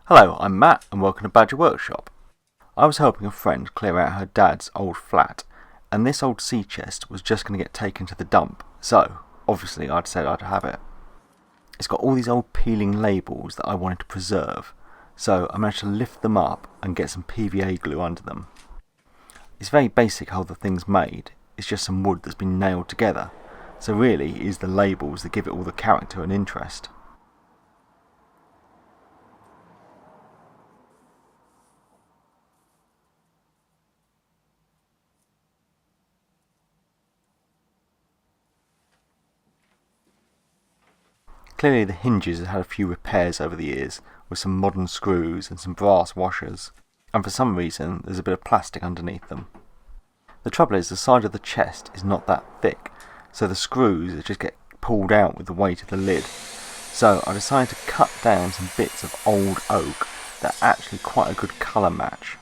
Hello, I'm Matt and welcome to Badger Workshop. I was helping a friend clear out her dad's old flat, and this old sea chest was just going to get taken to the dump, so obviously I'd said I'd have it. It's got all these old peeling labels that I wanted to preserve, so I managed to lift them up and get some PVA glue under them. It's very basic how the thing's made, it's just some wood that's been nailed together, so really it is the labels that give it all the character and interest. Clearly the hinges have had a few repairs over the years, with some modern screws and some brass washers, and for some reason there's a bit of plastic underneath them. The trouble is the side of the chest is not that thick, so the screws just get pulled out with the weight of the lid. So I decided to cut down some bits of old oak that are actually quite a good colour match.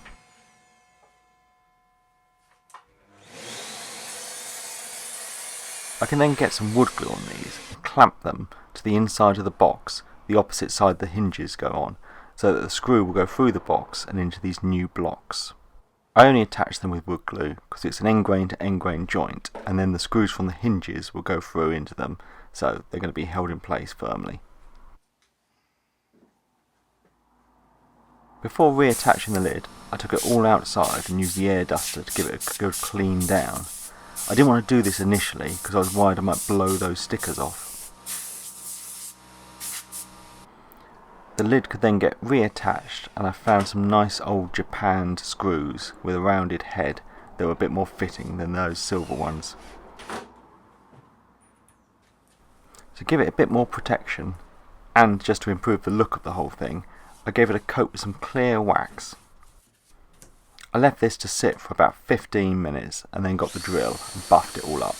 I can then get some wood glue on these and clamp them to the inside of the box, the opposite side the hinges go on, so that the screw will go through the box and into these new blocks. I only attach them with wood glue because it's an end grain to end grain joint, and then the screws from the hinges will go through into them, so they're going to be held in place firmly. Before reattaching the lid, I took it all outside and used the air duster to give it a good clean down. I didn't want to do this initially because I was worried I might blow those stickers off. The lid could then get reattached, and I found some nice old japanned screws with a rounded head that were a bit more fitting than those silver ones. To give it a bit more protection, and just to improve the look of the whole thing, I gave it a coat with some clear wax. I left this to sit for about 15 minutes and then got the drill and buffed it all up.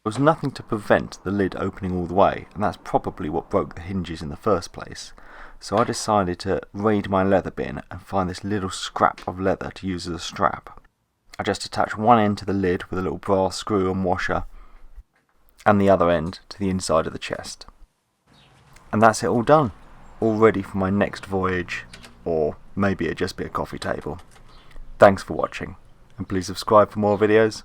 There was nothing to prevent the lid opening all the way, and that's probably what broke the hinges in the first place. So I decided to raid my leather bin and find this little scrap of leather to use as a strap. I just attach one end to the lid with a little brass screw and washer, and the other end to the inside of the chest. And that's it all done, all ready for my next voyage, or maybe it'll just be a coffee table. Thanks for watching, and please subscribe for more videos.